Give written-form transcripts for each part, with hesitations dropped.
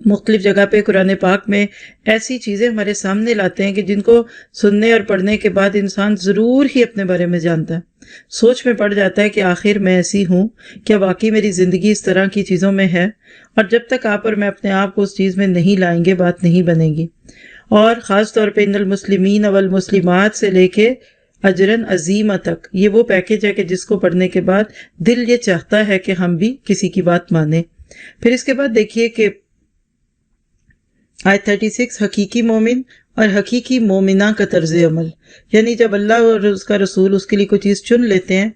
مختلف جگہ پہ قرآن پاک میں ایسی چیزیں ہمارے سامنے لاتے ہیں کہ جن کو سننے اور پڑھنے کے بعد انسان ضرور ہی اپنے بارے میں جانتا ہے، سوچ میں پڑ جاتا ہے کہ آخر میں ایسی ہوں، کیا واقعی میری زندگی اس طرح کی چیزوں میں ہے؟ اور جب تک آپ اور میں اپنے آپ کو اس چیز میں نہیں لائیں گے بات نہیں بنے گی۔ اور خاص طور پہ ان المسلمین والمسلمات سے لے کے اجرن عظیمہ تک یہ وہ پیکج ہے کہ جس کو پڑھنے کے بعد دل یہ چاہتا ہے کہ ہم بھی کسی کی بات مانیں۔ پھر اس کے بعد دیکھیے کہ آیت 36 حقیقی مومن اور حقیقی مومنہ کا طرز عمل، یعنی جب اللہ اور اس کا رسول اس کے لیے کوئی چیز چن لیتے ہیں،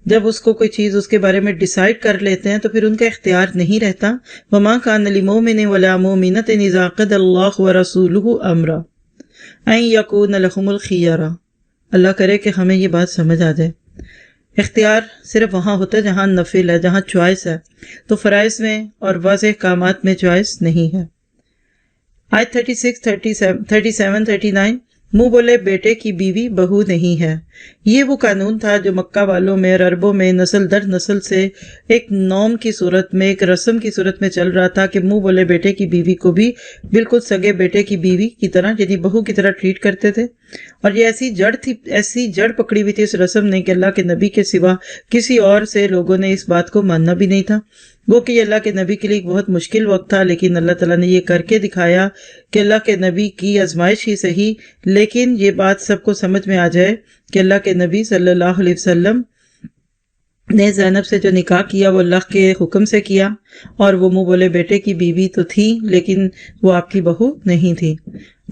جب اس کو کوئی چیز اس کے بارے میں ڈیسائیڈ کر لیتے ہیں تو پھر ان کا اختیار نہیں رہتا۔ وَمَا كَانَ لِمُؤْمِنٍ وَلَا مُؤْمِنَةٍ إِذَا قَضَى اللَّهُ وَرَسُولُهُ أَمْرًا أَن يَكُونَ لَهُمُ الْخِيَرَةُ۔ اللہ کرے کہ ہمیں یہ بات سمجھ آ جائے۔ اختیار صرف وہاں ہوتا ہے جہاں نفل ہے، جہاں چوائس ہے، تو فرائض میں اور واضح کامات میں چوائس نہیں ہے۔ آیت 36، 37، 39 منہ بولے بیٹے کی بیوی بہو نہیں ہے۔ یہ وہ قانون تھا جو مکہ والوں میں اور عربوں میں نسل در نسل سے ایک نوم کی صورت میں، ایک رسم کی صورت میں چل رہا تھا کہ منہ بولے بیٹے کی بیوی کو بھی بالکل سگے بیٹے کی بیوی کی طرح، یعنی بہو کی طرح ٹریٹ کرتے تھے۔ اور یہ ایسی جڑ پکڑی ہوئی تھی اس رسم نے کہ اللہ کے نبی کے سوا کسی اور سے لوگوں نے اس بات کو ماننا بھی نہیں تھا۔ وہ کہ یہ اللہ کے نبی کے لیے ایک بہت مشکل وقت تھا، لیکن اللہ تعالیٰ نے یہ کر کے دکھایا کہ اللہ کے نبی کی آزمائش ہی صحیح، لیکن یہ بات سب کو سمجھ میں آ جائے کہ اللہ کے نبی صلی اللہ علیہ وسلم نے زینب سے جو نکاح کیا وہ اللہ کے حکم سے کیا، اور وہ منہ بولے بیٹے کی بیوی تو تھی لیکن وہ آپ کی بہو نہیں تھی۔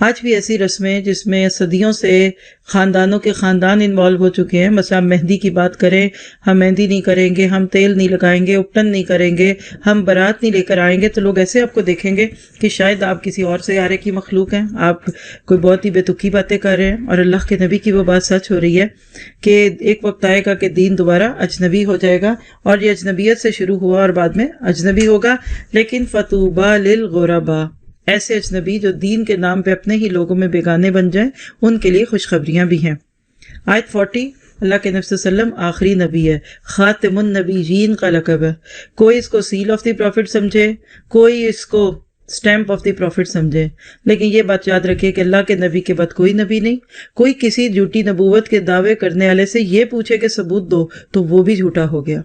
آج بھی ایسی رسمیں جس میں صدیوں سے خاندانوں کے خاندان انوالو ہو چکے ہیں، مثلا مہندی کی بات کریں، ہم مہندی نہیں کریں گے، ہم تیل نہیں لگائیں گے، اپٹن نہیں کریں گے، ہم بارات نہیں لے کر آئیں گے، تو لوگ ایسے آپ کو دیکھیں گے کہ شاید آپ کسی اور سیارے کی مخلوق ہیں، آپ کوئی بہت ہی بے تکی باتیں کر رہے ہیں۔ اور اللہ کے نبی کی وہ بات سچ ہو رہی ہے کہ ایک وقت آئے گا کہ دین دوبارہ اجنبی ہو جائے گا، اور یہ اجنبیت سے شروع ہوا اور بعد میں اجنبی ہوگا، لیکن فطوبیٰ للغرباء، ایسے اجنبی جو دین کے نام پہ اپنے ہی لوگوں میں بیگانے بن جائیں، ان کے لیے خوشخبریاں بھی ہیں۔ آیت 40 اللہ کے نبی صلی اللہ علیہ وسلم آخری نبی ہے، خاتم النبیین کا لقب ہے۔ کوئی اس کو سیل آف دی پروفٹ سمجھے، کوئی اس کو سٹیمپ آف دی پروفٹ سمجھے، لیکن یہ بات یاد رکھے کہ اللہ کے نبی کے بعد کوئی نبی نہیں۔ کوئی کسی جھوٹی نبوت کے دعوے کرنے والے سے یہ پوچھے کہ ثبوت دو تو وہ بھی جھوٹا ہو گیا۔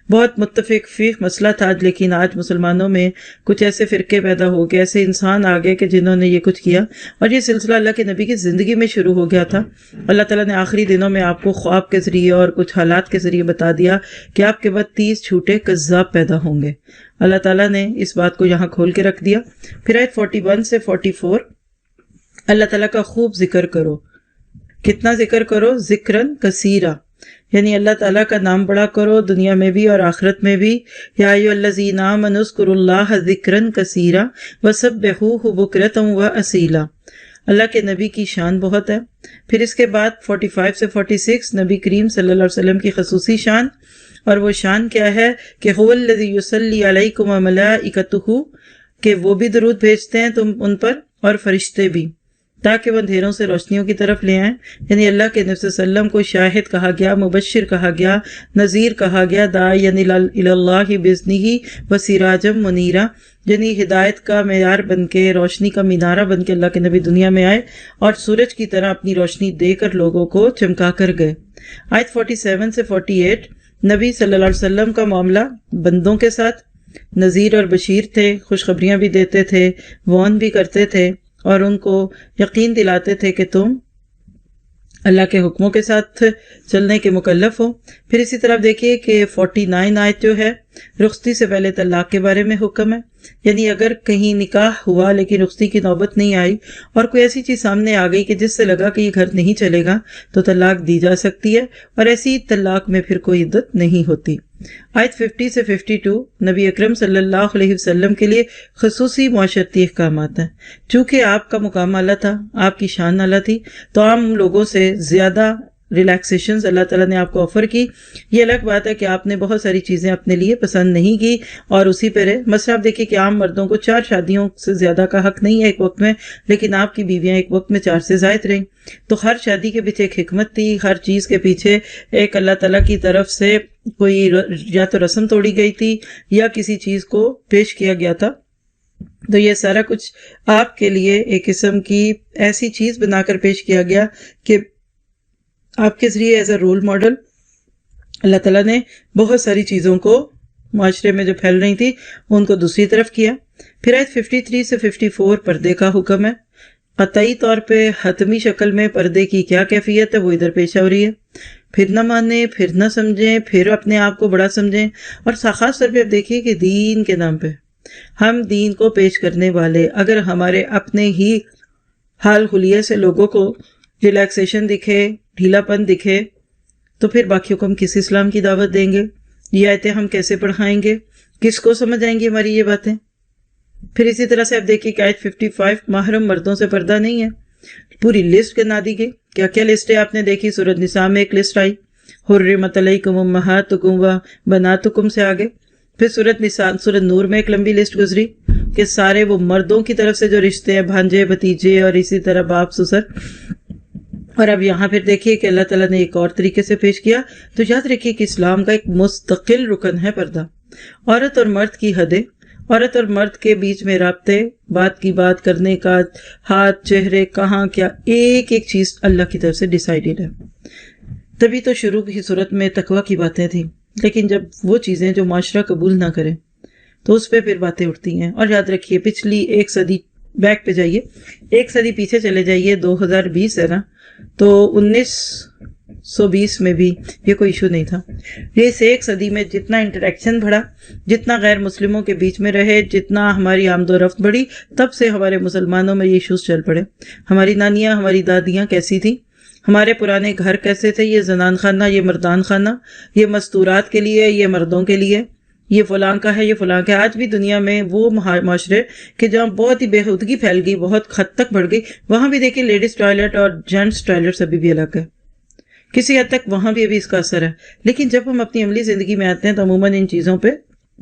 بہت متفق فقہ مسئلہ تھا، لیکن آج مسلمانوں میں کچھ ایسے فرقے پیدا ہو گئے، ایسے انسان آ گئے کہ جنہوں نے یہ کچھ کیا، اور یہ سلسلہ اللہ کے نبی کی زندگی میں شروع ہو گیا تھا۔ اللہ تعالیٰ نے آخری دنوں میں آپ کو خواب کے ذریعے اور کچھ حالات کے ذریعے بتا دیا کہ آپ کے بعد 30 جھوٹے کذاب پیدا ہوں گے۔ اللہ تعالیٰ نے اس بات کو یہاں کھول کے رکھ دیا۔ پھر آیت 41 سے 44 اللہ تعالیٰ کا خوب ذکر کرو۔ کتنا ذکر کرو؟ ذکرن کثیرا، یعنی اللہ تعالیٰ کا نام بڑا کرو، دنیا میں بھی اور آخرت میں بھی۔ یا ایھا الذین آمنوا اذکروا اللہ ذکرا کثیرا وسبحوہ بکرۃ واصیلا۔ اللہ کے نبی کی شان بہت ہے۔ پھر اس کے بعد 45 سے 46 نبی کریم صلی اللہ علیہ وسلم کی خصوصی شان، اور وہ شان کیا ہے کہ هو الذی یصلی علیکم وملائکتہ، کہ وہ بھی درود بھیجتے ہیں تم ان پر اور فرشتے بھی، تاکہ وہ اندھیروں سے روشنیوں کی طرف لے آئیں۔ یعنی اللہ کے نبی صلی اللہ علیہ وسلم کو شاہد کہا گیا، مبشر کہا گیا، نذیر کہا گیا، داعیا الی اللہ باذنہ وسراجا منیرا، یعنی ہدایت کا معیار بن کے، روشنی کا مینارہ بن کے اللہ کے نبی دنیا میں آئے اور سورج کی طرح اپنی روشنی دے کر لوگوں کو چمکا کر گئے۔ آیت 47 سے 48 نبی صلی اللہ علیہ وسلم کا معاملہ بندوں کے ساتھ، نذیر اور بشیر تھے، خوشخبریاں بھی دیتے تھے، وارن بھی کرتے تھے، اور ان کو یقین دلاتے تھے کہ تم اللہ کے حکموں کے ساتھ چلنے کے مکلف ہو۔ پھر اسی طرح دیکھیے کہ 49 آیت جو ہے رخصتی سے پہلے طلاق کے بارے میں حکم ہے، یعنی اگر کہیں نکاح ہوا لیکن رخصتی کی نوبت نہیں آئی اور کوئی ایسی چیز سامنے آ گئی کہ جس سے لگا کہ یہ گھر نہیں چلے گا تو طلاق دی جا سکتی ہے، اور ایسی طلاق میں پھر کوئی عدت نہیں ہوتی۔ آیت 50 سے 52 نبی اکرم صلی اللہ علیہ وسلم کے لیے خصوصی معاشرتی احکامات ہیں۔ چونکہ آپ کا مقام اعلیٰ تھا، آپ کی شان اعلیٰ تھی، تو عام لوگوں سے زیادہ ریلیکسیشنز اللہ تعالیٰ نے آپ کو آفر کی۔ یہ الگ بات ہے کہ آپ نے بہت ساری چیزیں اپنے لیے پسند نہیں کی اور اسی پہ رہے۔ مثلا آپ دیکھیے کہ عام مردوں کو 4 شادیوں سے زیادہ کا حق نہیں ہے ایک وقت میں، لیکن آپ کی بیویاں ایک وقت میں 4 سے زائد رہیں۔ تو ہر شادی کے پیچھے ایک حکمت تھی، ہر چیز کے پیچھے ایک اللہ تعالیٰ کی طرف سے کوئی یا تو رسم توڑی گئی تھی یا کسی چیز کو پیش کیا گیا تھا تو یہ سارا کچھ آپ کے لیے ایک قسم کی ایسی چیز بنا کر پیش کیا گیا کہ آپ کے ذریعے ایز اے رول ماڈل اللہ تعالیٰ نے بہت ساری چیزوں کو معاشرے میں جو پھیل رہی تھی ان کو دوسری طرف کیا۔ پھر آیت 53 سے 54 پردے کا حکم ہے۔ قطعی طور پہ حتمی شکل میں پردے کی کیا کیفیت ہے وہ ادھر پیش ہو رہی ہے۔ پھر نہ مانیں، پھر نہ سمجھیں، پھر اپنے آپ کو بڑا سمجھیں، اور خاص طور پہ آپ دیکھیے کہ دین کے نام پہ ہم دین کو پیش کرنے والے اگر ہمارے اپنے ہی حال حلیے سے لوگوں کو ریلیکسیشن دکھے، ڈھیلا پن دکھے، تو پھر باقیوں کو ہم کس اسلام کی دعوت دیں گے؟ یہ آیتیں ہم کیسے پڑھائیں گے؟ کس کو سمجھ آئیں گی ہماری یہ باتیں؟ پھر اسی طرح سے آپ دیکھیے کہ آیت 55 محرم مردوں سے پردہ نہیں ہے، پوری لسٹ گنا دی گئی۔ کیا کیا لسٹ ہے آپ نے دیکھی؟ سورۃ نساء میں ایک لسٹ آئی، حرمت علیکم امہاتکم و بناتکم سے آگے۔ پھر سورۃ نور میں ایک لمبی لسٹ گزری کہ سارے وہ مردوں کی طرف سے جو رشتے ہیں، بھانجے بھتیجے اور اسی طرح باپ سسر۔ اور اب یہاں پھر دیکھیے کہ اللہ تعالیٰ نے ایک اور طریقے سے پیش کیا۔ تو یاد رکھیے کہ اسلام کا ایک مستقل رکن ہے پردہ۔ عورت اور مرد کی حدیں، عورت اور مرد کے بیچ میں رابطے، بات کی بات کرنے کا، ہاتھ، چہرے، کہاں کیا، ایک ایک چیز اللہ کی طرف سے ڈیسائیڈڈ ہے۔ تبھی تو شروع کی صورت میں تقویٰ کی باتیں تھیں، لیکن جب وہ چیزیں جو معاشرہ قبول نہ کرے تو اس پہ پھر باتیں اٹھتی ہیں۔ اور یاد رکھیے پچھلی ایک صدی بیک پہ جائیے، ایک صدی پیچھے چلے جائیے، 2020 ہے نا، تو 1920 میں بھی یہ کوئی ایشو نہیں تھا۔ اس ایک صدی میں جتنا انٹریکشن بڑھا، جتنا غیر مسلموں کے بیچ میں رہے، جتنا ہماری آمد و رفت بڑھی، تب سے ہمارے مسلمانوں میں یہ ایشوز چل پڑے۔ ہماری نانیاں، ہماری دادیاں کیسی تھیں، ہمارے پرانے گھر کیسے تھے، یہ زنان خانہ، یہ مردان خانہ، یہ مستورات کے لیے، یہ مردوں کے لیے، یہ فلاں کا ہے، یہ فلاں کا ہے۔ آج بھی دنیا میں وہ معاشرے کہ جہاں بہت ہی بےہودگی پھیل گئی، بہت حد تک بڑھ گئی، وہاں بھی دیکھیں لیڈیز ٹوائلٹ اور جینٹس ٹوائلٹس ابھی بھی الگ ہے، کسی حد تک وہاں بھی ابھی اس کا اثر ہے۔ لیکن جب ہم اپنی عملی زندگی میں آتے ہیں تو عموماً ان چیزوں پہ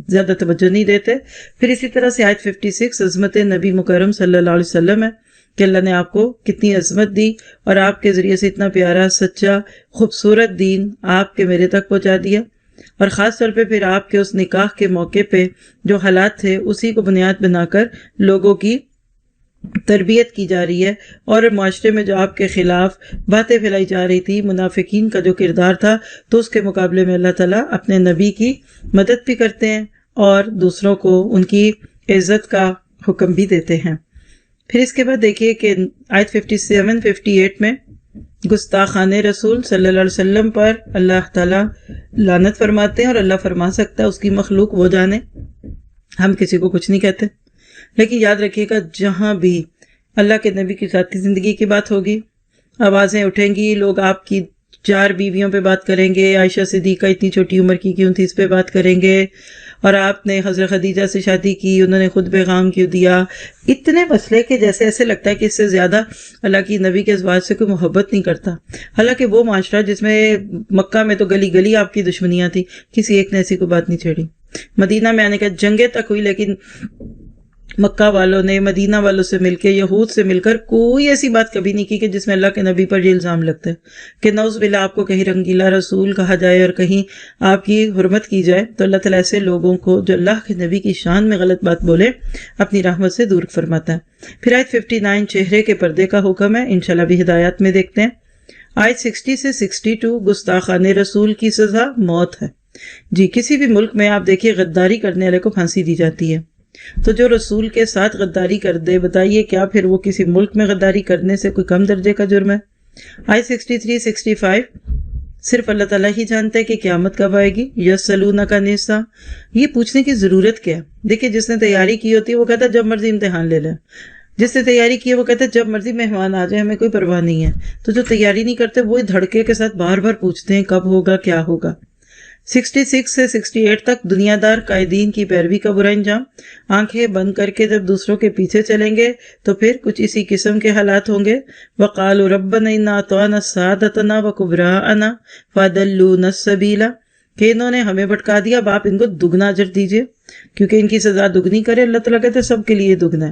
زیادہ توجہ نہیں دیتے۔ پھر اسی طرح سے آیت 56 عظمت نبی مکرم صلی اللہ علیہ وسلم ہے کہ اللہ نے آپ کو کتنی عظمت دی اور آپ کے ذریعے سے اتنا پیارا، سچا، خوبصورت دین آپ کے میرے تک پہنچا دیا۔ اور خاص طور پہ پھر آپ کے اس نکاح کے موقع پہ جو حالات تھے اسی کو بنیاد بنا کر لوگوں کی تربیت کی جا رہی ہے، اور معاشرے میں جو آپ کے خلاف باتیں پھیلائی جا رہی تھی، منافقین کا جو کردار تھا، تو اس کے مقابلے میں اللہ تعالیٰ اپنے نبی کی مدد بھی کرتے ہیں اور دوسروں کو ان کی عزت کا حکم بھی دیتے ہیں۔ پھر اس کے بعد دیکھیے کہ آیت 57-58 میں گستاخان رسول صلی اللہ علیہ وسلم پر اللہ تعالیٰ لعنت فرماتے ہیں، اور اللہ فرما سکتا ہے، اس کی مخلوق وہ جانے، ہم کسی کو کچھ نہیں کہتے۔ لیکن یاد رکھیے گا جہاں بھی اللہ کے نبی کی ذاتی زندگی کی بات ہوگی، آوازیں اٹھیں گی، لوگ آپ کی 4 بیویوں پہ بات کریں گے، عائشہ صدیقہ اتنی چھوٹی عمر کی کیوں تھی اس پہ بات کریں گے، اور آپ نے حضرت خدیجہ سے شادی کی، انہوں نے خود پیغام کیوں دیا، اتنے مسئلے کہ جیسے ایسے لگتا ہے کہ اس سے زیادہ اللہ کی نبی کے ازواج سے کوئی محبت نہیں کرتا۔ حالانکہ وہ معاشرہ جس میں مکہ میں تو گلی گلی آپ کی دشمنیاں تھی، کسی ایک نے ایسی کوئی بات نہیں چھیڑی۔ مدینہ میں آنے کا جنگیں تک ہوئی، لیکن مکہ والوں نے مدینہ والوں سے مل کے، یہود سے مل کر کوئی ایسی بات کبھی نہیں کی کہ جس میں اللہ کے نبی پر یہ الزام لگتا ہے کہ نعوذ باللہ آپ کو کہیں رنگیلا رسول کہا جائے اور کہیں آپ کی حرمت کی جائے۔ تو اللہ تعالیٰ ایسے لوگوں کو جو اللہ کے نبی کی شان میں غلط بات بولے اپنی رحمت سے دور فرماتا ہے۔ پھر آیت 59 چہرے کے پردے کا حکم ہے، انشاءاللہ بھی ہدایات میں دیکھتے ہیں۔ آیت 60 سے 62 گستاخان رسول کی سزا موت ہے۔ جی، کسی بھی ملک میں آپ دیکھیے غداری کرنے والے کو پھانسی دی جاتی ہے، تو جو رسول کے ساتھ غداری کر دے، بتائیے کیا پھر وہ کسی ملک میں غداری کرنے سے کوئی کم درجے کا جرم ہے؟ آیت 63-65 صرف اللہ تعالیٰ ہی جانتے کہ قیامت کب آئے گی۔ یسألونک عن الساعۃ، یہ پوچھنے کی ضرورت کیا ہے؟ دیکھیں جس نے تیاری کی ہوتی ہے وہ کہتا ہے جب مرضی امتحان لے لیں، جس نے تیاری کی ہے وہ کہتا ہے جب مرضی مہمان آ جائے، ہمیں کوئی پرواہ نہیں ہے۔ تو جو تیاری نہیں کرتے وہی دھڑکے کے ساتھ بار بار پوچھتے ہیں کب ہوگا، کیا ہوگا۔ 66 سے 68 تک دنیا دار قائدین کی پیروی کا برا انجام، آنکھیں بند کر کے جب دوسروں کے پیچھے چلیں گے تو پھر کچھ اسی قسم کے حالات ہوں گے۔ وَقَالُوا رَبَّنَا إِنَّا أَطَعْنَا سَادَتَنَا وَكُبْرَاءَنَا فَأَضَلُّونَا السَّبِيلَ، کہ انہوں نے ہمیں بھٹکا دیا، اب آپ ان کو دگنا اجر دیجئے، کیونکہ ان کی سزا دگنی کرے۔ اللہ تعالیٰ کہتے ہیں سب کے لیے دگنا ہے۔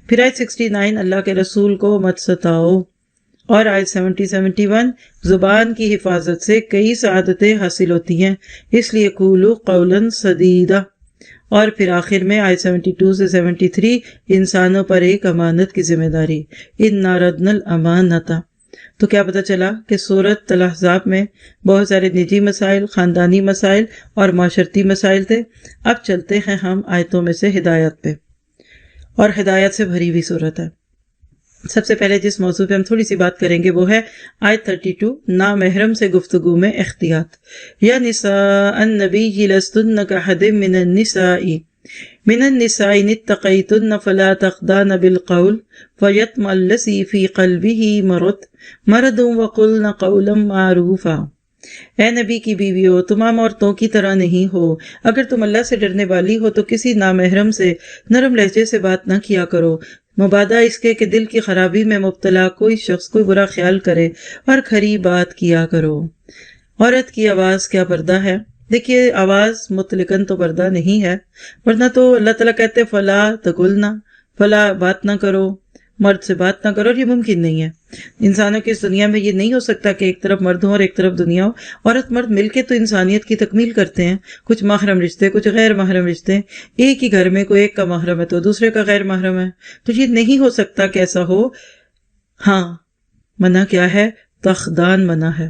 پھر آیت 69 اللہ کے رسول کو مت ستاؤ، اور آیت 70-71 زبان کی حفاظت سے کئی سعادتیں حاصل ہوتی ہیں، اس لیے قولوا قولا سدیدا، اور پھر آخر میں آیت 72 سے 73 انسانوں پر ایک امانت کی ذمہ داری، اِنَّا عَرَضْنَا الْأَمَانَةَ۔ تو کیا پتہ چلا کہ سورۃ الاحزاب میں بہت سارے نجی مسائل، خاندانی مسائل اور معاشرتی مسائل تھے۔ اب چلتے ہیں ہم آیتوں میں سے ہدایت پہ، اور ہدایت سے بھری ہوئی صورت ہے۔ سب سے پہلے جس موضوع پہ ہم تھوڑی سی بات کریں گے وہ ہے آیت 32، نامحرم سے گفتگو میں احتیاط۔ یا نساء النبی لستن کاحد من النساء ان اتقیتن فلا تخضعن بالقول فیطمع الذی فی قلبہ مرض وقلن قولا معروفا۔ اے نبی کی بیویوں، تم عام عورتوں کی طرح نہیں ہو۔ اگر تم اللہ سے ڈرنے والی ہو تو کسی نامحرم سے نرم لہجے سے بات نہ کیا کرو، مبادا اس کے کہ دل کی خرابی میں مبتلا کوئی شخص کوئی برا خیال کرے، اور کھری بات کیا کرو۔ عورت کی آواز کیا پردہ ہے؟ دیکھیے، آواز مطلقاً تو پردہ نہیں ہے، ورنہ تو اللہ تعالیٰ کہتے فلا تقلنا، فلا بات نہ کرو، مرد سے بات نہ کرو، اور یہ ممکن نہیں ہے۔ انسانوں کی اس دنیا میں یہ نہیں ہو سکتا کہ ایک طرف مرد ہو اور ایک طرف دنیا ہو۔ عورت مرد مل کے تو انسانیت کی تکمیل کرتے ہیں، کچھ محرم رشتے، کچھ غیر محرم رشتے، ایک ہی گھر میں کوئی ایک کا محرم ہے تو دوسرے کا غیر محرم ہے، تو یہ نہیں ہو سکتا کہ ایسا ہو۔ ہاں، منع کیا ہے؟ تخدان منع ہے،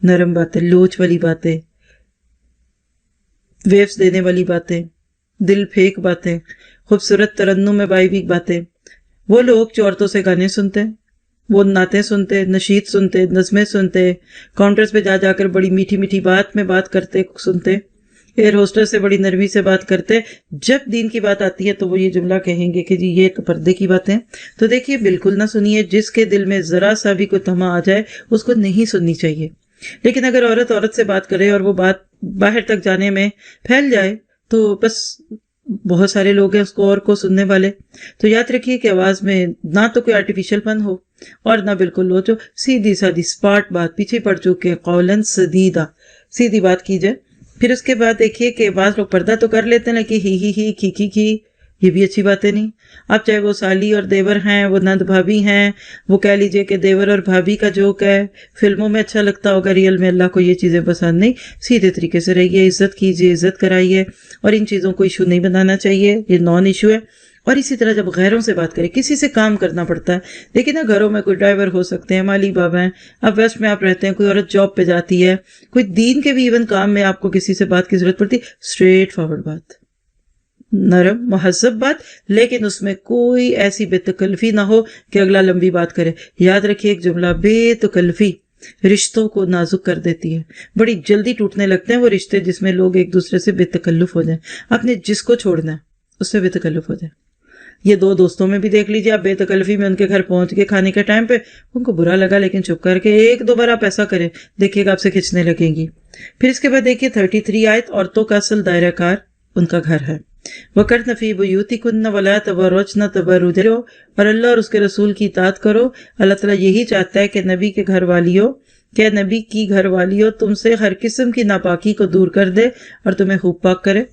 نرم باتیں، لوچ والی باتیں، ویوز دینے والی باتیں، دل پھینک باتیں، خوبصورت ترنم میں بائی بھی باتیں۔ وہ لوگ جو عورتوں سے گانے سنتے، وہ نعتیں سنتے، نشید سنتے، نظمیں سنتے، کاؤنٹرز پہ جا جا کر بڑی میٹھی میٹھی بات میں بات کرتے سنتے، ایئر ہوسٹر سے بڑی نرمی سے بات کرتے، جب دین کی بات آتی ہے تو وہ یہ جملہ کہیں گے کہ جی یہ تو پردے کی باتیں۔ تو دیکھیے، بالکل نہ سنیے، جس کے دل میں ذرا سا بھی کوئی طمع آ جائے اس کو نہیں سننی چاہیے۔ لیکن اگر عورت سے بات کرے اور وہ بات باہر تک جانے میں پھیل جائے تو بس بہت سارے لوگ ہیں اس کو اور کو سننے والے۔ تو یاد رکھیے کہ آواز میں نہ تو کوئی آرٹیفیشل پن ہو اور نہ بالکل لو، جو سیدھی سادھی سپاٹ بات، پیچھے پڑ چکے قولاً سدیدہ، سیدھی بات کی جائے۔ پھر اس کے بعد دیکھیے کہ بعض لوگ پردہ تو کر لیتے ہیں لیکن ہی کی یہ بھی اچھی باتیں نہیں۔ اب چاہے وہ سالی اور دیور ہیں، وہ نند بھابھی ہیں، وہ کہہ لیجئے کہ دیور اور بھابھی کا جوک ہے، فلموں میں اچھا لگتا ہوگا، ریئل میں اللہ کو یہ چیزیں پسند نہیں۔ سیدھے طریقے سے رہیے، عزت کیجیے، عزت کرائیے، اور ان چیزوں کو ایشو نہیں بنانا چاہیے، یہ نان ایشو ہے۔ اور اسی طرح جب غیروں سے بات کریں، کسی سے کام کرنا پڑتا ہے، دیکھیں نا، گھروں میں کوئی ڈرائیور ہو سکتے ہیں، مالی بابا ہیں، اب ویسٹ میں آپ رہتے ہیں، کوئی عورت جاب پہ جاتی ہے، کوئی دین کے بھی ایون کام میں آپ کو کسی سے بات کی ضرورت پڑتی، اسٹریٹ فارورڈ بات، نرم مہذب بات، لیکن اس میں کوئی ایسی بے تکلفی نہ ہو کہ اگلا لمبی بات کرے۔ یاد رکھیے ایک جملہ، بے تکلفی رشتوں کو نازک کر دیتی ہے، بڑی جلدی ٹوٹنے لگتے ہیں وہ رشتے جس میں لوگ ایک دوسرے سے بے تکلف ہو جائیں۔ آپ نے جس کو چھوڑنا ہے اس سے بے تکلف ہو جائے۔ یہ دو دوستوں میں بھی دیکھ لیجیے، آپ بے تکلفی میں ان کے گھر پہنچ کے کھانے کے ٹائم پہ ان کو برا لگا، لیکن چپ کر کے ایک دو بار آپ ایسا کریں، دیکھیے گا آپ سے کھنچنے لگیں گی۔ پھر اس کے بعد دیکھیے 33 آیت، عورتوں کا اصل دائرہ کار ان کا گھر ہے۔ وَقَرْنَ فِي بُيُوتِكُنَّ وَلَا تَبَرَّجْنَ تَبَرُّجَ، اور اللہ اور اس کے رسول کی اطاعت کرو۔ اللہ تعالیٰ یہی چاہتا ہے کہ نبی کے گھر والیوں، کہ نبی کی گھر والیوں تم سے ہر قسم کی ناپاکی کو دور کر دے اور تمہیں خوب پاک کرے۔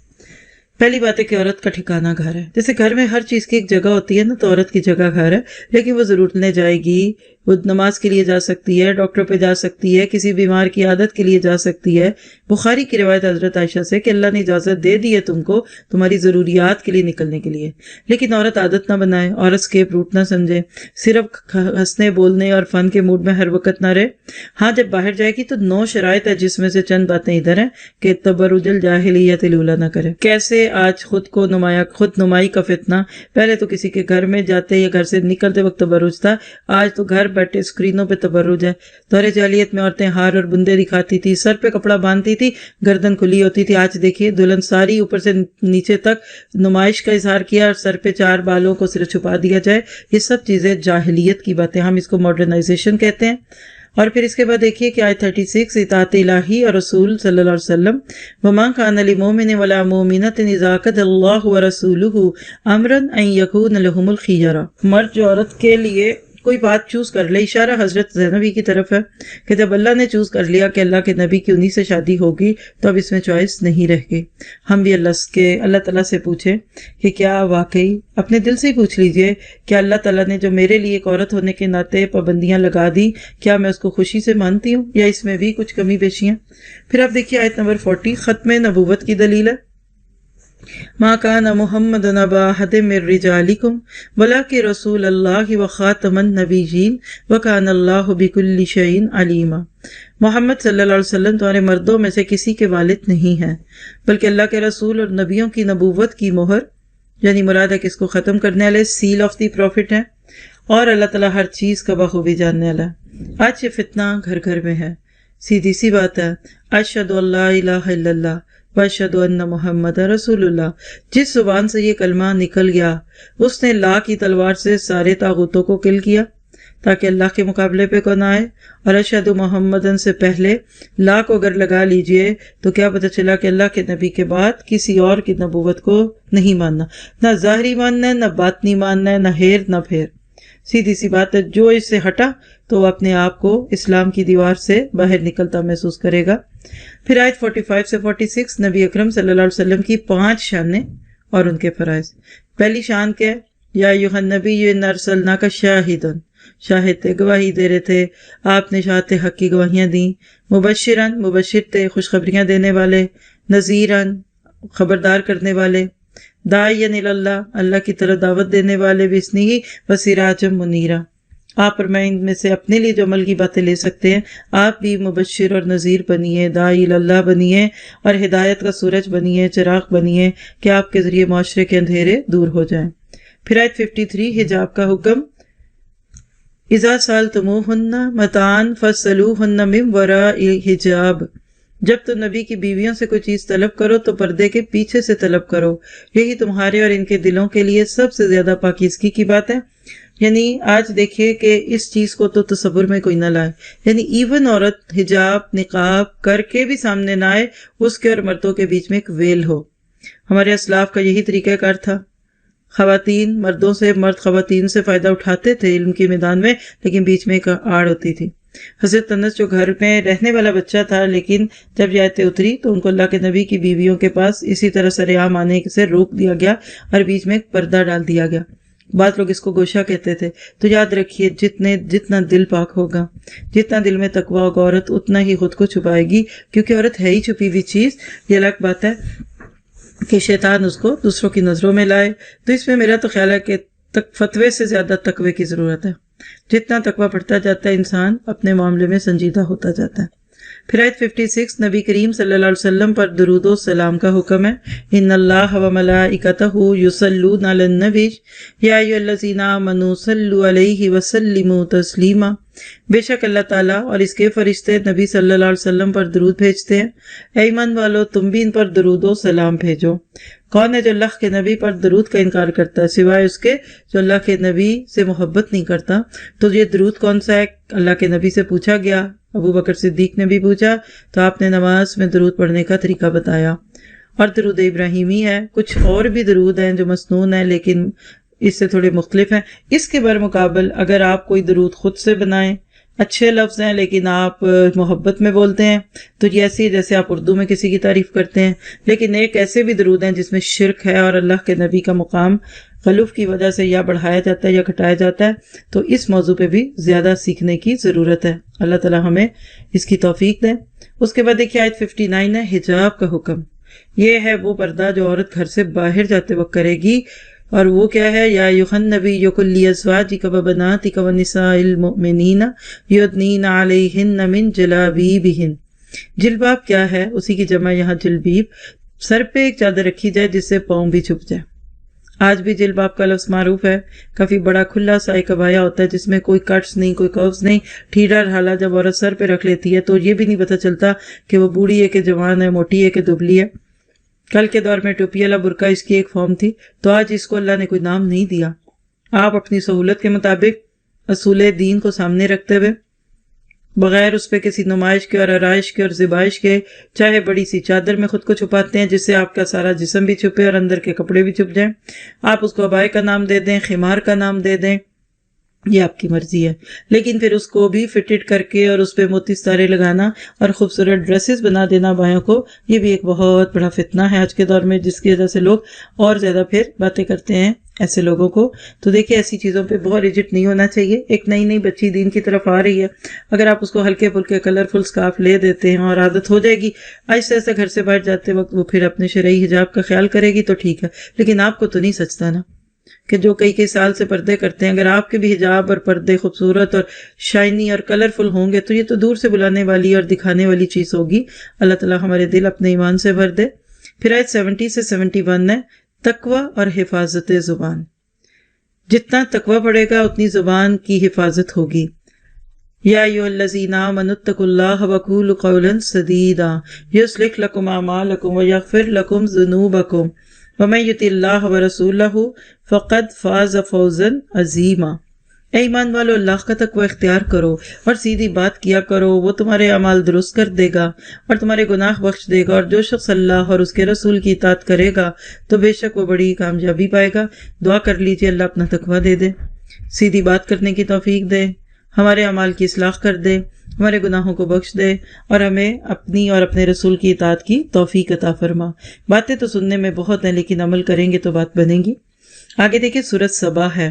پہلی بات ہے کہ عورت کا ٹھکانہ گھر ہے۔ جیسے گھر میں ہر چیز کی ایک جگہ ہوتی ہے نا، تو عورت کی جگہ گھر ہے، لیکن وہ ضرورت لے جائے گی، وہ نماز کے لیے جا سکتی ہے، ڈاکٹر پہ جا سکتی ہے، کسی بیمار کی عادت کے لیے جا سکتی ہے۔ بخاری کی روایت حضرت عائشہ سے کہ اللہ نے اجازت دے دی ہے تم کو تمہاری ضروریات کے لیے نکلنے کے لیے، لیکن عورت عادت نہ بنائے، عورت اسکیپ روٹ نہ سمجھے، صرف ہنسنے بولنے اور فن کے موڈ میں ہر وقت نہ رہے۔ ہاں، جب باہر جائے گی تو 9 شرائط ہے، جس میں سے چند باتیں ادھر ہیں کہ تبرج الجاہلیت الاولیٰ نہ کرے۔ کیسے آج خود نمائی کا فتنہ، پہلے تو کسی کے گھر میں جاتے یا گھر سے نکلتے وقت تبرج تھا، آج تو گھر بیٹھے اسکرینوں پہ تبرج ہے۔ دور جاہلیت میں عورتیں ہار اور بندے دکھاتی تھی، سر پہ کپڑا باندھتی تھی، گردن کھلی ہوتی تھی۔ آج دیکھیے دلہن ساری اوپر سے نیچے تک نمائش کا اظہار کیا اور سر پہ 4 بالوں کو صرف چھپا دیا جائے۔ یہ سب چیزیں جاہلیت کی باتیں، ہم اس کو ماڈرنائزیشن کہتے ہیں۔ اور پھر اس کے بعد دیکھیے کہ آیت 36، اطاعت الہی اور رسول صلی اللہ علیہ وسلم، وَمَا كَانَ لِمُؤْمِنٍ وَلَا مُؤْمِنَةٍ إِذَا قَضَى اللَّهُ وَرَسُولُهُ أَمْرًا أَن يَكُونَ لَهُمُ الْخِيَرَةُ۔ مرد جو عورت کے لیے کوئی بات چوز کر لے، اشارہ حضرت زینبی کی طرف ہے کہ جب اللہ نے چوز کر لیا کہ اللہ کے نبی کی انہی سے شادی ہوگی تو اب اس میں چوائس نہیں رہ گئی۔ ہم بھی اللہ تعالیٰ سے پوچھیں کہ کیا واقعی، اپنے دل سے ہی پوچھ لیجئے، کیا اللہ تعالیٰ نے جو میرے لیے ایک عورت ہونے کے ناطے پابندیاں لگا دی، کیا میں اس کو خوشی سے مانتی ہوں یا اس میں بھی کچھ کمی بیشی ہیں؟ پھر آپ دیکھیے آیت نمبر 40، ختم نبوت کی دلیل ہے۔ ما کان محمد ابا احد من رجالکم ولکن رسول اللہ وخاتم النبیین وکان اللہ بکل شیء علیما۔ محمد صلی اللہ علیہ وسلم تمہارے مردوں میں سے کسی کے والد نہیں ہیں بلکہ اللہ کے رسول اور نبیوں کی نبوت کی مہر، یعنی مراد ہے کہ اس کو ختم کرنے والے سیل آف دی پروفٹ ہیں، اور اللہ تعالیٰ ہر چیز کا بخوبی جاننے والا ہے۔ آج یہ فتنہ گھر گھر میں ہے، سیدھی سی بات ہے، اشہد ان لا الہ الا اللہ واشہد ان محمد رسول اللہ۔ جس زبان سے یہ کلمہ نکل گیا اس نے لا کی تلوار سے سارے طاغوتوں کو کل کیا تاکہ اللہ کے مقابلے پہ کون آئے، اور اشہد محمدن سے پہلے لا کو اگر لگا لیجئے تو کیا پتہ چلا کہ اللہ کے نبی کے بعد کسی اور کی نبوت کو نہیں ماننا، نہ ظاہری ماننا ہے، نہ باطنی ماننا ہے، نہ ہیر نہ پھیر۔ سیدھی سی بات ہے، جو اس سے ہٹا تو وہ اپنے آپ کو اسلام کی دیوار سے باہر نکلتا محسوس کرے گا۔ پھر آیت 45 سے 46 نبی اکرم صلی اللہ علیہ وسلم کی 5 شانیں اور ان کے فرائض۔ پہلی شان کیا ہے؟ یا ایھا النبی انا ارسلناک شاہدا، شاہد تھے، گواہی دے رہے تھے، آپ نے شہادت حق کی گواہیاں دیں، مبشرن، مبشر تھے، خوشخبریاں دینے والے، نذیرن، خبردار کرنے والے، داعیاً الی اللہ، اللہ کی طرف دعوت دینے والے، بسنہ وسراجا منیرا۔ آپ اور میں ان میں سے اپنے لیے جو عمل کی باتیں لے سکتے ہیں، آپ بھی مبشر اور نذیر بنیے، داعی اللہ بنیے، اور ہدایت کا سورج بنیے، چراغ بنیے کہ آپ کے ذریعے معاشرے کے اندھیرے دور ہو جائیں۔ پھر آیت 53 حجاب کا حکم، اذا سألتموہن متاعا فاسألوہن من وراء حجاب، جب تم نبی کی بیویوں سے کوئی چیز طلب کرو تو پردے کے پیچھے سے طلب کرو، یہی تمہارے اور ان کے دلوں کے لیے سب سے زیادہ پاکیزگی کی بات ہے۔ یعنی آج دیکھیے کہ اس چیز کو تو تصور میں کوئی نہ لائے، یعنی ایون عورت حجاب نقاب کر کے بھی سامنے نہ آئے، اس کے اور مردوں کے بیچ میں ایک ویل ہو۔ ہمارے اسلاف کا یہی طریقہ کار تھا، خواتین مردوں سے، مرد خواتین سے فائدہ اٹھاتے تھے علم کے میدان میں، لیکن بیچ میں ایک آڑ ہوتی تھی۔ حضرت انس جو گھر میں رہنے والا بچہ تھا، لیکن جب یہ آیتیں اتری تو ان کو اللہ کے نبی کی بیویوں کے پاس اسی طرح سرعام آنے سے روک دیا گیا اور بیچ میں ایک پردہ ڈال دیا گیا۔ بعض لوگ اس کو گوشہ کہتے تھے۔ تو یاد رکھیے، جتنا دل پاک ہوگا، جتنا دل میں تقویٰ ہوگا، عورت اتنا ہی خود کو چھپائے گی، کیونکہ عورت ہے ہی چھپی ہوئی چیز۔ یہ الگ بات ہے کہ شیطان اس کو دوسروں کی نظروں میں لائے۔ تو اس میں میرا تو خیال ہے کہ فتوے سے زیادہ تقوی کی ضرورت ہے۔ جتنا تقوی بڑھتا جاتا ہے انسان اپنے معاملے میں سنجیدہ ہوتا جاتا ہے۔ پھر آیت 56 نبی کریم صلی اللہ علیہ وسلم پر درود و سلام کا حکم ہے۔ ان اللہ و ملائکتہ یصلون علی النبی یا ایھا الذین آمنوا صلوا علیہ وسلموا تسلیما، بے شک اللہ تعالیٰ اور اس کے فرشتے نبی صلی اللہ علیہ وسلم پر درود بھیجتے ہیں، اے ایمان والو تم بھی ان پر درود و سلام بھیجو۔ کون ہے جو اللہ کے نبی پر درود کا انکار کرتا ہے سوائے اس کے جو اللہ کے نبی سے محبت نہیں کرتا؟ تو یہ درود کون سا ہے؟ اللہ کے نبی سے پوچھا گیا، ابو بکر صدیق نے بھی پوچھا تو آپ نے نماز میں درود پڑھنے کا طریقہ بتایا، اور درود ابراہیمی ہے۔ کچھ اور بھی درود ہیں جو مسنون ہیں لیکن اس سے تھوڑے مختلف ہیں۔ اس کے برمقابل اگر آپ کوئی درود خود سے بنائیں، اچھے لفظ ہیں لیکن آپ محبت میں بولتے ہیں، تو یہ ایسے ہی جیسے آپ اردو میں کسی کی تعریف کرتے ہیں۔ لیکن ایک ایسے بھی درود ہیں جس میں شرک ہے اور اللہ کے نبی کا مقام غلوف کی وجہ سے یا بڑھایا جاتا ہے یا گھٹایا جاتا ہے، تو اس موضوع پہ بھی زیادہ سیکھنے کی ضرورت ہے۔ اللہ تعالیٰ ہمیں اس کی توفیق دے۔ اس کے بعد دیکھیے آیت 59 ہے حجاب کا حکم۔ یہ ہے وہ پردہ جو عورت گھر سے باہر جاتے وقت کرے گی، اور وہ کیا ہے؟ یا ایھا النبی قل لازواجک وبناتک ونساء المؤمنین یدنین علیہن من جلابیبہن۔ جلباب کیا ہے؟ اسی کی جمع یہاں جلبیب۔ سر پہ ایک چادر رکھی جائے جس سے پاؤں بھی چھپ جائے۔ آج بھی جلباب کا لفظ معروف ہے، کافی بڑا کھلا سا ایک عبایا ہوتا ہے جس میں کوئی کٹس نہیں، کوئی کروز نہیں، ٹھیڑا ڈھالا جب عورت سر پہ رکھ لیتی ہے تو یہ بھی نہیں پتہ چلتا کہ وہ بوڑھی ہے کہ جوان ہے، موٹی ہے کہ دبلی ہے۔ کل کے دور میں ٹوپی والا برقع اس کی ایک فارم تھی، تو آج اس کو اللہ نے کوئی نام نہیں دیا۔ آپ اپنی سہولت کے مطابق اصول دین کو سامنے رکھتے ہوئے بغیر اس پہ کسی نمائش کے اور آرائش کے اور زیبائش کے، چاہے بڑی سی چادر میں خود کو چھپاتے ہیں جس سے آپ کا سارا جسم بھی چھپے اور اندر کے کپڑے بھی چھپ جائیں۔ آپ اس کو عبائے کا نام دے دیں، خمار کا نام دے دیں، یہ آپ کی مرضی ہے، لیکن پھر اس کو بھی فٹڈ کر کے اور اس پہ موتی ستارے لگانا اور خوبصورت ڈریسز بنا دینا بھائیوں کو، یہ بھی ایک بہت بڑا فتنہ ہے آج کے دور میں، جس کی وجہ سے لوگ اور زیادہ پھر باتیں کرتے ہیں ایسے لوگوں کو. تو دیکھیں ایسی چیزوں پہ بہت ریجٹ نہیں ہونا چاہیے. ایک نئی نئی بچی دین کی طرف آ رہی ہے، اگر آپ اس کو ہلکے پھلکے کلرفل سکارف لے دیتے ہیں اور عادت ہو جائے گی، آہستہ آہستہ گھر سے باہر جاتے وقت وہ پھر اپنے شرعی حجاب کا خیال کرے گی تو ٹھیک ہے. لیکن آپ کو تو نہیں سچتا نا کہ جو کئی سال سے پردے کرتے ہیں، اگر آپ کے بھی حجاب اور پردے خوبصورت اور شائنی اور کلرفل ہوں گے تو یہ تو دور سے بلانے والی اور دکھانے والی چیز ہوگی. اللہ تعالیٰ ہمارے دل اپنے ایمان سے بھر دے. پھر آیت 70 سے 71 ہے تقوی اور حفاظت زبان. جتنا تقوی بڑھے گا اتنی زبان کی حفاظت ہوگی. یا ایھا الذین آمنوا اتقوا اللہ وقولوا قولا سدیدا یصلح لکم اعمالکم ویغفر لکم ذنوبکم ومن یطع اللہ ورسولہ فقد فاز فوزا عظیما. اے ایمان والو، اللہ کا تقوی اختیار کرو اور سیدھی بات کیا کرو، وہ تمہارے اعمال درست کر دے گا اور تمہارے گناہ بخش دے گا. اور جو شخص اللہ اور اس کے رسول کی اطاعت کرے گا تو بے شک وہ بڑی کامیابی پائے گا. دعا کر لیجئے اللہ اپنا تقوی دے دے، سیدھی بات کرنے کی توفیق دے، ہمارے اعمال کی اصلاح کر دے، ہمارے گناہوں کو بخش دے اور ہمیں اپنی اور اپنے رسول کی اطاعت کی توفیق عطا فرما. باتیں تو سننے میں بہت ہیں لیکن عمل کریں گے تو بات بنے گی. آگے دیکھیں سورۃ سبا ہے.